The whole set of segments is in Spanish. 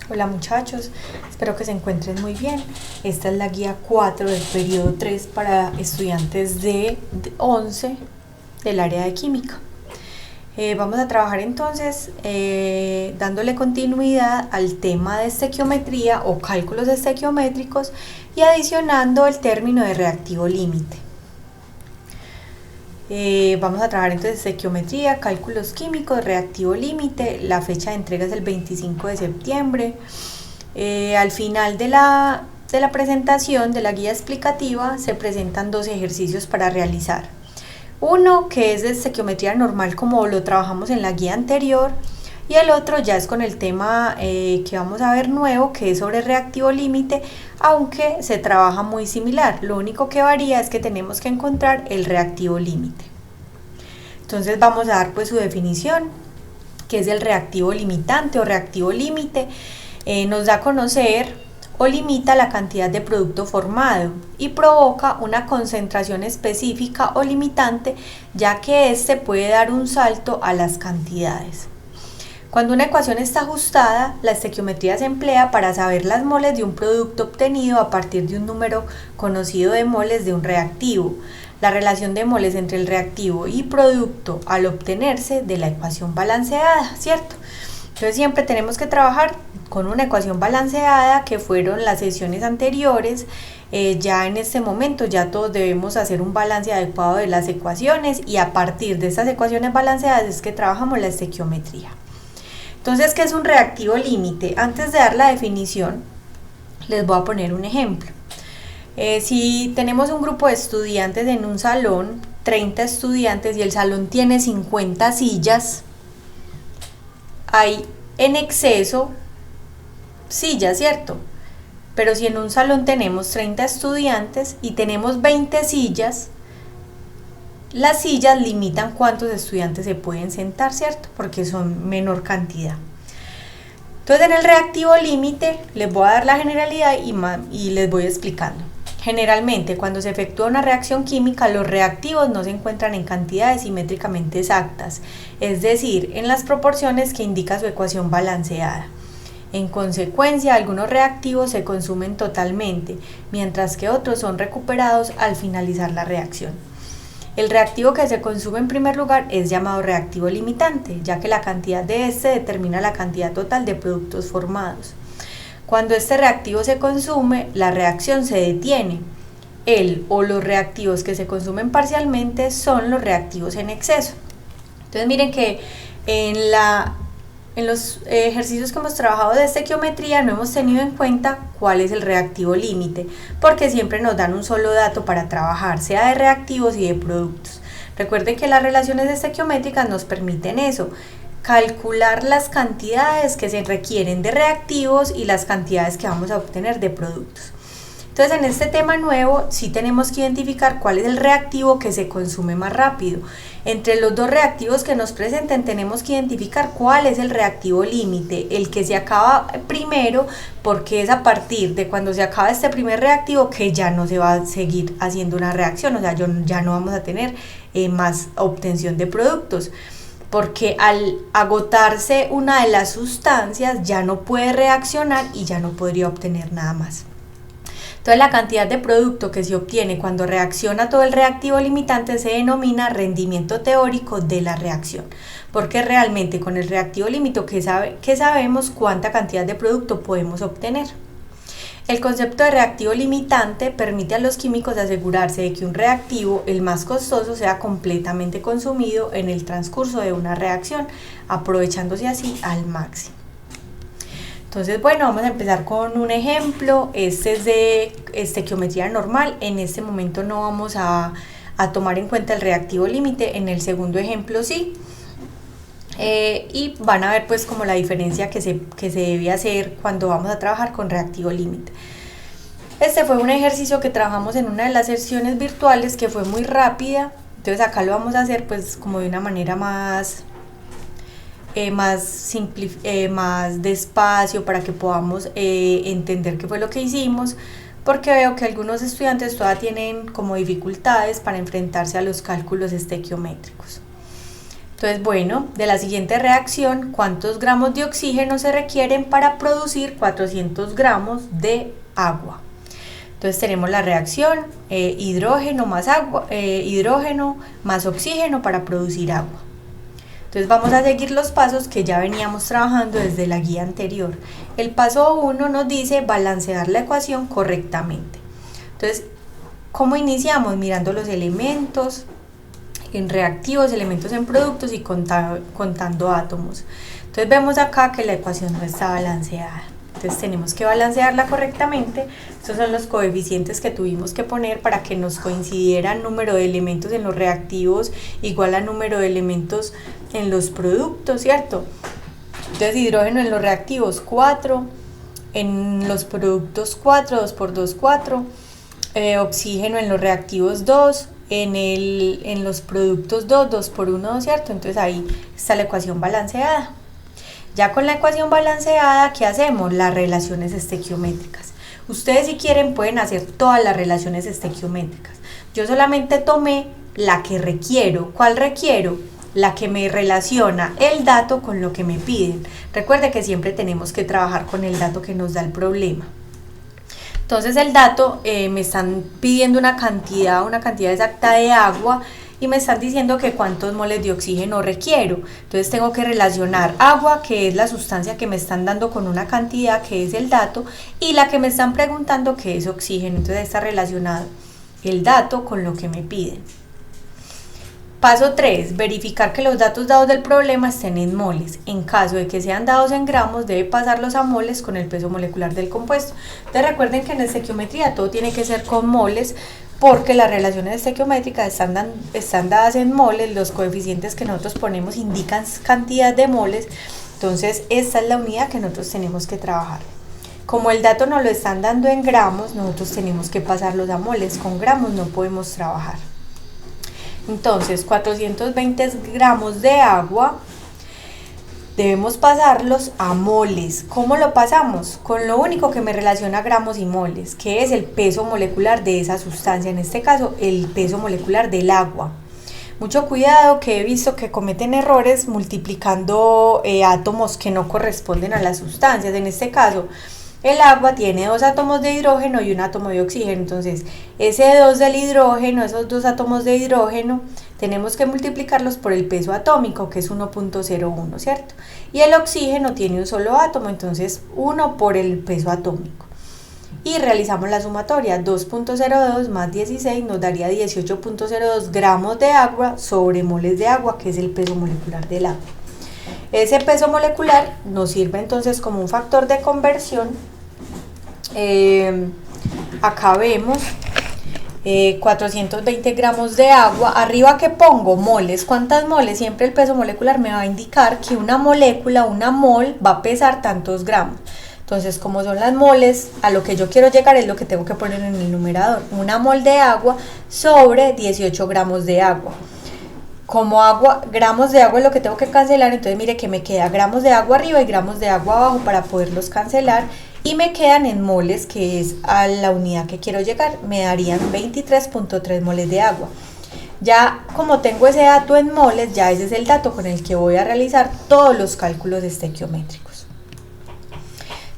Hola muchachos, espero que se encuentren muy bien. Esta es la guía 4 del periodo 3 para estudiantes de 11 del área de química. Vamos a trabajar entonces dándole continuidad al tema de estequiometría o cálculos estequiométricos y adicionando el término de reactivo límite. Vamos a trabajar entonces estequiometría, cálculos químicos, reactivo límite. La fecha de entrega es el 25 de septiembre. Al final de la presentación de la guía explicativa se presentan dos ejercicios para realizar. Uno que es de estequiometría normal como lo trabajamos en la guía anterior, y el otro ya es con el tema que vamos a ver nuevo, que es sobre reactivo límite, aunque se trabaja muy similar. Lo único que varía es que tenemos que encontrar el reactivo límite. Entonces vamos a dar pues su definición, que es el reactivo limitante o reactivo límite. Nos da a conocer o limita la cantidad de producto formado y provoca una concentración específica o limitante, ya que éste puede dar un salto a las cantidades. Cuando una ecuación está ajustada, la estequiometría se emplea para saber las moles de un producto obtenido a partir de un número conocido de moles de un reactivo. La relación de moles entre el reactivo y producto al obtenerse de la ecuación balanceada, ¿cierto? Entonces siempre tenemos que trabajar con una ecuación balanceada, que fueron las sesiones anteriores. Ya en este momento ya todos debemos hacer un balance adecuado de las ecuaciones, y a partir de estas ecuaciones balanceadas es que trabajamos la estequiometría. Entonces, ¿qué es un reactivo límite? Antes de dar la definición, les voy a poner un ejemplo. Si tenemos un grupo de estudiantes en un salón, 30 estudiantes, y el salón tiene 50 sillas, hay en exceso sillas, ¿cierto? Pero si en un salón tenemos 30 estudiantes y tenemos 20 sillas, las sillas limitan cuántos estudiantes se pueden sentar, ¿cierto? Porque son menor cantidad. Entonces, en el reactivo límite les voy a dar la generalidad y les voy explicando. Generalmente, cuando se efectúa una reacción química, los reactivos no se encuentran en cantidades simétricamente exactas, es decir, en las proporciones que indica su ecuación balanceada. En consecuencia, algunos reactivos se consumen totalmente, mientras que otros son recuperados al finalizar la reacción. El reactivo que se consume en primer lugar es llamado reactivo limitante, ya que la cantidad de este determina la cantidad total de productos formados. Cuando este reactivo se consume, la reacción se detiene. El o los reactivos que se consumen parcialmente son los reactivos en exceso. Entonces miren que en los ejercicios que hemos trabajado de estequiometría no hemos tenido en cuenta cuál es el reactivo límite, porque siempre nos dan un solo dato para trabajar, sea de reactivos y de productos. Recuerden que las relaciones estequiométricas nos permiten eso, calcular las cantidades que se requieren de reactivos y las cantidades que vamos a obtener de productos. Entonces, en este tema nuevo sí tenemos que identificar cuál es el reactivo que se consume más rápido. Entre los dos reactivos que nos presenten tenemos que identificar cuál es el reactivo límite, el que se acaba primero, porque es a partir de cuando se acaba este primer reactivo que ya no se va a seguir haciendo una reacción, o sea, ya no vamos a tener más obtención de productos, porque al agotarse una de las sustancias ya no puede reaccionar y ya no podría obtener nada más. Entonces, la cantidad de producto que se obtiene cuando reacciona todo el reactivo limitante se denomina rendimiento teórico de la reacción, porque realmente con el reactivo límite que sabemos cuánta cantidad de producto podemos obtener. El concepto de reactivo limitante permite a los químicos asegurarse de que un reactivo, el más costoso, sea completamente consumido en el transcurso de una reacción, aprovechándose así al máximo. Entonces, bueno, vamos a empezar con un ejemplo. Este es de estequiometría normal. En este momento no vamos a tomar en cuenta el reactivo límite. En el segundo ejemplo sí. Y van a ver pues como la diferencia que se debe hacer cuando vamos a trabajar con reactivo límite. Este fue un ejercicio que trabajamos en una de las sesiones virtuales, que fue muy rápida. Entonces acá lo vamos a hacer pues como de una manera más despacio, para que podamos entender qué fue lo que hicimos, porque veo que algunos estudiantes todavía tienen como dificultades para enfrentarse a los cálculos estequiométricos. Entonces, bueno, de la siguiente reacción, ¿cuántos gramos de oxígeno se requieren para producir 400 gramos de agua? Entonces tenemos la reacción hidrógeno más oxígeno para producir agua. Entonces vamos a seguir los pasos que ya veníamos trabajando desde la guía anterior. El paso 1 nos dice balancear la ecuación correctamente. Entonces, ¿cómo iniciamos? Mirando los elementos en reactivos, elementos en productos y contando átomos. Entonces vemos acá que la ecuación no está balanceada. Entonces tenemos que balancearla correctamente. Estos son los coeficientes que tuvimos que poner para que nos coincidiera el número de elementos en los reactivos igual al número de elementos en los productos, ¿cierto? Entonces hidrógeno en los reactivos 4, en los productos 4, 2 por 2, 4, oxígeno en los reactivos 2, en los productos 2, 2 por 1, 2, ¿cierto? Entonces ahí está la ecuación balanceada. Ya con la ecuación balanceada, ¿qué hacemos? Las relaciones estequiométricas. Ustedes si quieren pueden hacer todas las relaciones estequiométricas. Yo solamente tomé la que requiero. ¿Cuál requiero? La que me relaciona el dato con lo que me piden. Recuerde que siempre tenemos que trabajar con el dato que nos da el problema. Entonces el dato me están pidiendo una cantidad exacta de agua y me están diciendo que cuántos moles de oxígeno requiero. Entonces tengo que relacionar agua, que es la sustancia que me están dando, con una cantidad que es el dato, y la que me están preguntando que es oxígeno. Entonces está relacionado el dato con lo que me piden. Paso 3. Verificar que los datos dados del problema estén en moles. En caso de que sean dados en gramos, debe pasarlos a moles con el peso molecular del compuesto. Entonces recuerden que en estequiometría todo tiene que ser con moles, porque las relaciones estequiométricas están dadas en moles. Los coeficientes que nosotros ponemos indican cantidad de moles. Entonces esta es la unidad que nosotros tenemos que trabajar. Como el dato nos lo están dando en gramos, nosotros tenemos que pasarlos a moles. Con gramos no podemos trabajar. Entonces 420 gramos de agua debemos pasarlos a moles. ¿Cómo lo pasamos? Con lo único que me relaciona gramos y moles, que es el peso molecular de esa sustancia, en este caso el peso molecular del agua. Mucho cuidado, que he visto que cometen errores multiplicando átomos que no corresponden a las sustancias. En este caso el agua tiene 2 átomos de hidrógeno y un átomo de oxígeno. Entonces ese 2 del hidrógeno, esos 2 átomos de hidrógeno, tenemos que multiplicarlos por el peso atómico, que es 1.01, ¿cierto? Y el oxígeno tiene un solo átomo, entonces 1 por el peso atómico. Y realizamos la sumatoria. 2.02 más 16 nos daría 18.02 gramos de agua sobre moles de agua, que es el peso molecular del agua. Ese peso molecular nos sirve entonces como un factor de conversión. Acá vemos 420 gramos de agua. Arriba que pongo moles. ¿Cuántas moles? Siempre el peso molecular me va a indicar que una molécula, una mol, va a pesar tantos gramos. Entonces, como son las moles, a lo que yo quiero llegar es lo que tengo que poner en el numerador. Una mol de agua sobre 18 gramos de agua. Como gramos de agua es lo que tengo que cancelar, entonces mire que me queda gramos de agua arriba y gramos de agua abajo para poderlos cancelar, y me quedan en moles, que es a la unidad que quiero llegar. Me darían 23.3 moles de agua. Ya como tengo ese dato en moles, ya ese es el dato con el que voy a realizar todos los cálculos estequiométricos.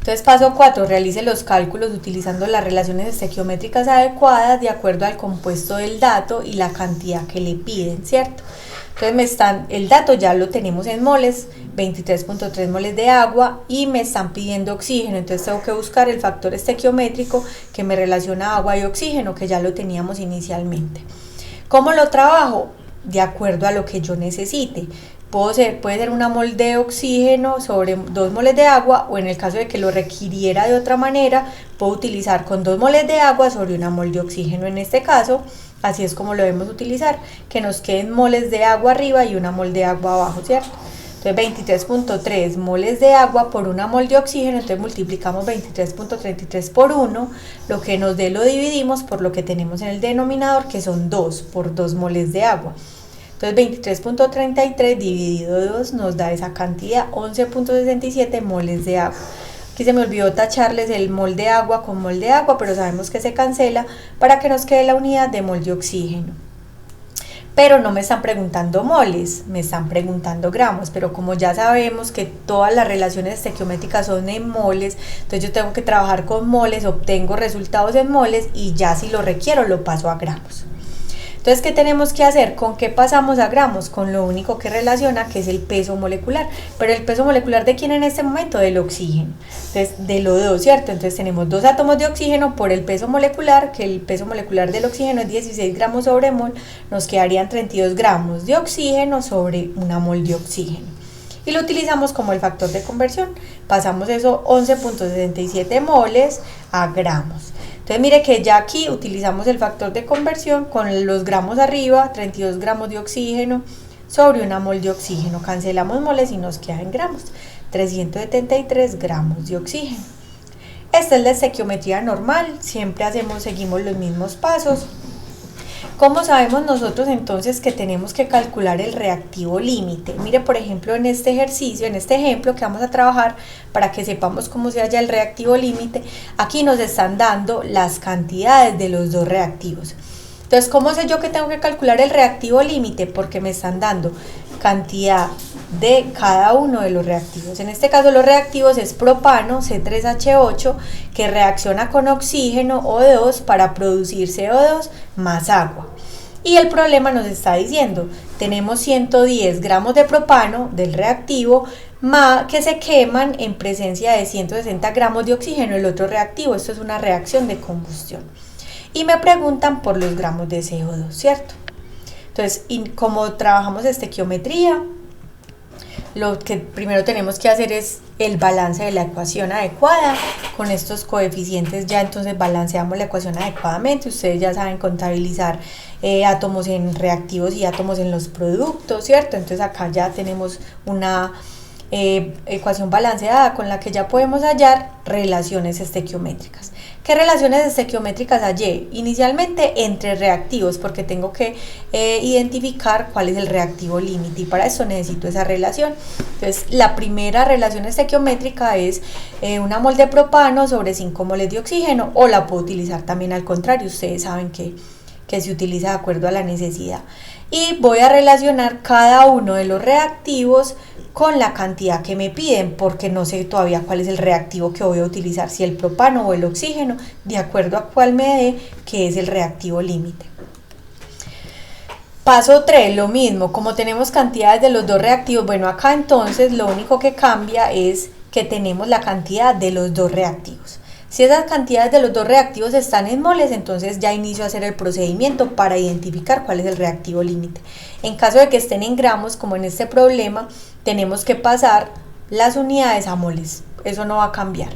Entonces paso 4, realice los cálculos utilizando las relaciones estequiométricas adecuadas de acuerdo al compuesto del dato y la cantidad que le piden, ¿cierto? Entonces el dato ya lo tenemos en moles, 23.3 moles de agua, y me están pidiendo oxígeno. Entonces tengo que buscar el factor estequiométrico que me relaciona agua y oxígeno, que ya lo teníamos inicialmente. ¿Cómo lo trabajo? De acuerdo a lo que yo necesite. Puede ser una mol de oxígeno sobre 2 moles de agua, o en el caso de que lo requiriera de otra manera, puedo utilizar con 2 moles de agua sobre una mol de oxígeno. En este caso, así es como lo debemos utilizar, que nos queden moles de agua arriba y una mol de agua abajo, ¿cierto? Entonces 23.3 moles de agua por una mol de oxígeno, entonces multiplicamos 23.33 por 1, lo que nos dé lo dividimos por lo que tenemos en el denominador, que son 2 por 2 moles de agua. Entonces 23.33 dividido 2 nos da esa cantidad, 11.67 moles de agua. Aquí se me olvidó tacharles el mol de agua con mol de agua, pero sabemos que se cancela para que nos quede la unidad de mol de oxígeno. pero no me están preguntando moles, me están preguntando gramos, pero como ya sabemos que todas las relaciones estequiométricas son en moles, entonces yo tengo que trabajar con moles, obtengo resultados en moles y ya si lo requiero lo paso a gramos. Entonces, ¿qué tenemos que hacer? ¿Con qué pasamos a gramos? Con lo único que relaciona, que es el peso molecular. Pero el peso molecular, ¿de quién en este momento? Del oxígeno. Entonces, del O2, ¿cierto? Entonces tenemos 2 átomos de oxígeno por el peso molecular, que el peso molecular del oxígeno es 16 gramos sobre mol, nos quedarían 32 gramos de oxígeno sobre una mol de oxígeno. Y lo utilizamos como el factor de conversión. Pasamos eso 11.67 moles a gramos. Entonces mire que ya aquí utilizamos el factor de conversión con los gramos arriba, 32 gramos de oxígeno sobre una mol de oxígeno. Cancelamos moles y nos queda en gramos, 373 gramos de oxígeno. Esta es la estequiometría normal, siempre seguimos los mismos pasos. ¿Cómo sabemos nosotros entonces que tenemos que calcular el reactivo límite? Mire, por ejemplo, en este ejercicio, en este ejemplo que vamos a trabajar para que sepamos cómo se halla el reactivo límite, aquí nos están dando las cantidades de los dos reactivos. Entonces, ¿cómo sé yo que tengo que calcular el reactivo límite? Porque me están dando cantidad de cada uno de los reactivos. En este caso los reactivos es propano C3H8 que reacciona con oxígeno O2 para producir CO2 más agua. Y el problema nos está diciendo, tenemos 110 gramos de propano del reactivo que se queman en presencia de 160 gramos de oxígeno el otro reactivo. Esto es una reacción de combustión. Y me preguntan por los gramos de CO2, ¿cierto? Entonces, como trabajamos estequiometría, lo que primero tenemos que hacer es el balance de la ecuación adecuada. Con estos coeficientes ya entonces balanceamos la ecuación adecuadamente. Ustedes ya saben contabilizar átomos en reactivos y átomos en los productos, ¿cierto? Entonces acá ya tenemos una ecuación balanceada con la que ya podemos hallar relaciones estequiométricas. ¿Qué relaciones estequiométricas hallé? Inicialmente entre reactivos, porque tengo que identificar cuál es el reactivo límite y para eso necesito esa relación. Entonces, la primera relación estequiométrica es una mol de propano sobre 5 moles de oxígeno, o la puedo utilizar también al contrario, ustedes saben que se utiliza de acuerdo a la necesidad. Y voy a relacionar cada uno de los reactivos con la cantidad que me piden, porque no sé todavía cuál es el reactivo que voy a utilizar, si el propano o el oxígeno, de acuerdo a cuál me dé, que es el reactivo límite. Paso 3, lo mismo, como tenemos cantidades de los dos reactivos, bueno, acá entonces lo único que cambia es que tenemos la cantidad de los dos reactivos. Si esas cantidades de los dos reactivos están en moles, entonces ya inicio a hacer el procedimiento para identificar cuál es el reactivo límite. En caso de que estén en gramos, como en este problema, tenemos que pasar las unidades a moles. Eso no va a cambiar.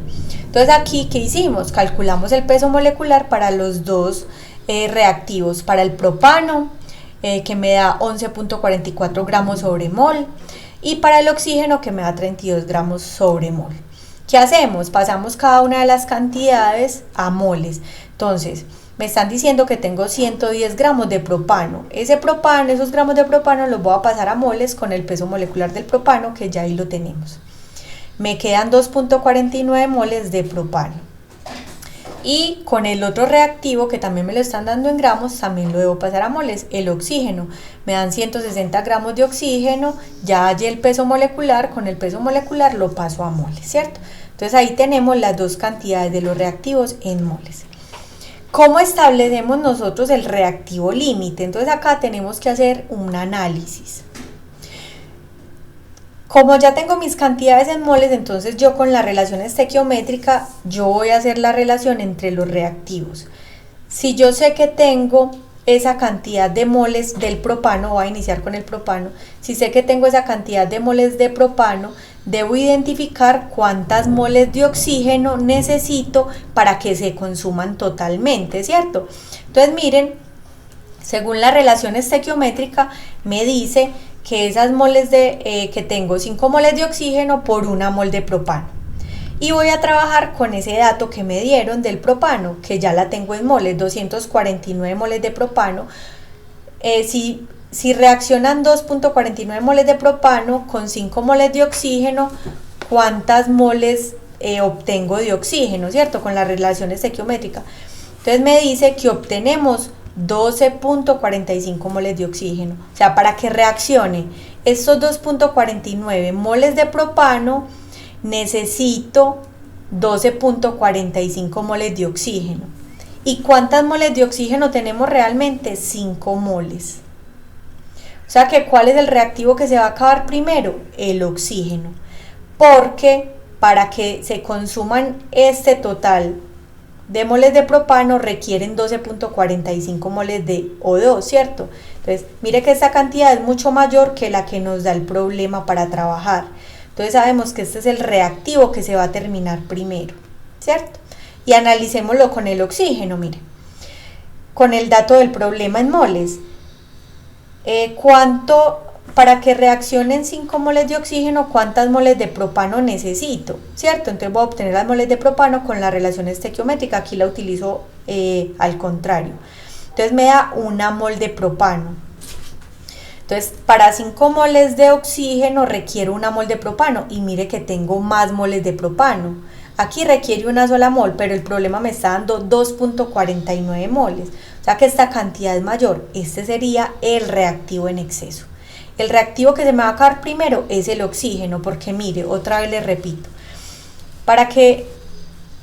Entonces aquí, ¿qué hicimos? Calculamos el peso molecular para los dos reactivos. Para el propano, que me da 11.44 gramos sobre mol, y para el oxígeno, que me da 32 gramos sobre mol. ¿Qué hacemos? Pasamos cada una de las cantidades a moles. Entonces, me están diciendo que tengo 110 gramos de propano. Esos gramos de propano los voy a pasar a moles con el peso molecular del propano, que ya ahí lo tenemos. Me quedan 2.49 moles de propano. Y con el otro reactivo, que también me lo están dando en gramos, también lo debo pasar a moles, el oxígeno. Me dan 160 gramos de oxígeno, ya hallé el peso molecular, con el peso molecular lo paso a moles, ¿cierto? Entonces ahí tenemos las dos cantidades de los reactivos en moles. ¿Cómo establecemos nosotros el reactivo límite? Entonces acá tenemos que hacer un análisis. Como ya tengo mis cantidades en moles, entonces yo con la relación estequiométrica, yo voy a hacer la relación entre los reactivos. Si yo sé que tengo esa cantidad de moles del propano, voy a iniciar con el propano, si sé que tengo esa cantidad de moles de propano, debo identificar cuántas moles de oxígeno necesito para que se consuman totalmente, ¿cierto? Entonces miren, según la relación estequiométrica me dice que esas moles que tengo 5 moles de oxígeno por una mol de propano. Y voy a trabajar con ese dato que me dieron del propano, que ya la tengo en moles, 249 moles de propano. Si reaccionan 2.49 moles de propano con 5 moles de oxígeno, ¿cuántas moles obtengo de oxígeno, cierto? Con la relación estequiométrica. Entonces me dice que obtenemos 12.45 moles de oxígeno. O sea, para que reaccione estos 2.49 moles de propano, necesito 12.45 moles de oxígeno. ¿Y cuántas moles de oxígeno tenemos realmente? 5 moles. O sea que ¿cuál es el reactivo que se va a acabar primero? El oxígeno. Porque para que se consuman este total de moles de propano requieren 12.45 moles de O2, ¿cierto? Entonces, mire que esta cantidad es mucho mayor que la que nos da el problema para trabajar. Entonces sabemos que este es el reactivo que se va a terminar primero, ¿cierto? Y analicémoslo con el oxígeno, mire. Con el dato del problema en moles. Para que reaccionen 5 moles de oxígeno, ¿cuántas moles de propano necesito? ¿Cierto? Entonces voy a obtener las moles de propano con la relación estequiométrica. Aquí la utilizo al contrario. Entonces me da 1 mol de propano. Entonces, para 5 moles de oxígeno requiero 1 mol de propano. Y mire que tengo más moles de propano. Aquí requiere 1 sola mol, pero el problema me está dando 2.49 moles. O sea que esta cantidad es mayor. Este sería el reactivo en exceso. El reactivo que se me va a acabar primero es el oxígeno, porque mire, otra vez le repito, para que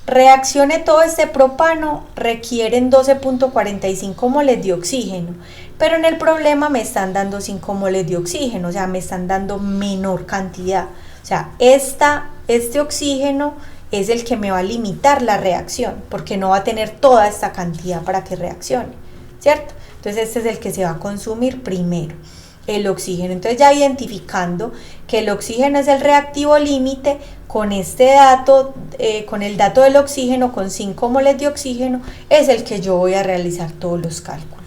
reaccione todo este propano requieren 12.45 moles de oxígeno, pero en el problema me están dando 5 moles de oxígeno, o sea, me están dando menor cantidad. O sea, este oxígeno es el que me va a limitar la reacción, porque no va a tener toda esta cantidad para que reaccione, ¿cierto? Entonces este es el que se va a consumir primero, el oxígeno. Entonces ya identificando que el oxígeno es el reactivo límite, con este dato, con el dato del oxígeno, con 5 moles de oxígeno, es el que yo voy a realizar todos los cálculos.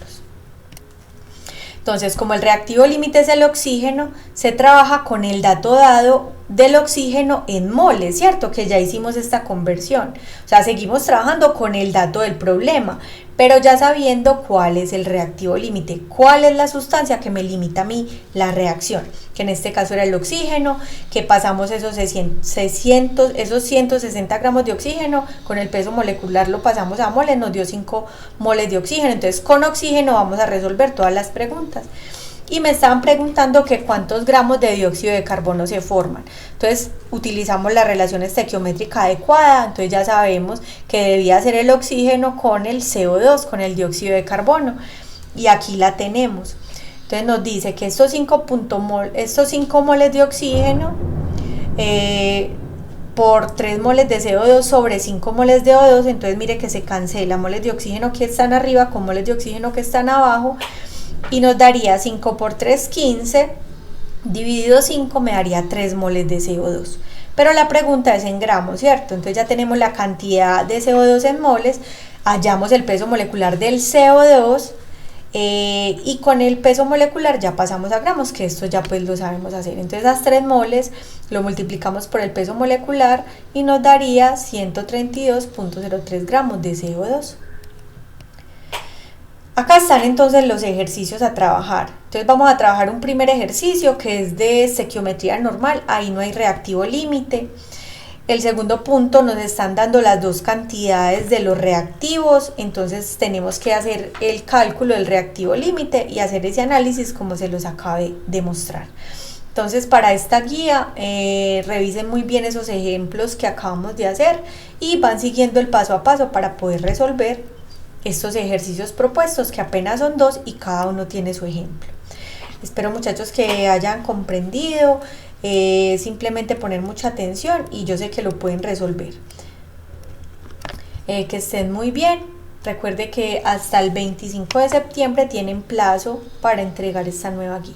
Entonces, como el reactivo límite es el oxígeno, se trabaja con el dato dado del oxígeno en moles, ¿cierto? Que ya hicimos esta conversión. O sea, seguimos trabajando con el dato del problema, pero ya sabiendo cuál es el reactivo límite, cuál es la sustancia que me limita a mí la reacción, que en este caso era el oxígeno, que pasamos esos 160 gramos de oxígeno, con el peso molecular lo pasamos a moles, nos dio 5 moles de oxígeno. Entonces con oxígeno vamos a resolver todas las preguntas. Y me estaban preguntando que cuántos gramos de dióxido de carbono se forman. Entonces utilizamos la relación estequiométrica adecuada. Entonces ya sabemos que debía ser el oxígeno con el CO2, con el dióxido de carbono. Y aquí la tenemos. Entonces nos dice que estos 5 moles de oxígeno por 3 moles de CO2 sobre 5 moles de O2. Entonces mire que se cancela moles de oxígeno que están arriba con moles de oxígeno que están abajo. Y nos daría 5 por 3, 15, dividido 5 me daría 3 moles de CO2. Pero la pregunta es en gramos, ¿cierto? Entonces ya tenemos la cantidad de CO2 en moles, hallamos el peso molecular del CO2 y con el peso molecular ya pasamos a gramos, que esto ya pues lo sabemos hacer. Entonces las 3 moles lo multiplicamos por el peso molecular y nos daría 132.03 gramos de CO2. Acá están entonces los ejercicios a trabajar. Entonces vamos a trabajar un primer ejercicio que es de estequiometría normal, ahí no hay reactivo límite. El segundo punto nos están dando las dos cantidades de los reactivos, entonces tenemos que hacer el cálculo del reactivo límite y hacer ese análisis como se los acabé de mostrar. Entonces para esta guía revisen muy bien esos ejemplos que acabamos de hacer y van siguiendo el paso a paso para poder resolver estos ejercicios propuestos, que apenas son 2 y cada uno tiene su ejemplo. Espero, muchachos, que hayan comprendido, simplemente poner mucha atención y yo sé que lo pueden resolver. Que estén muy bien. Recuerde que hasta el 25 de septiembre tienen plazo para entregar esta nueva guía.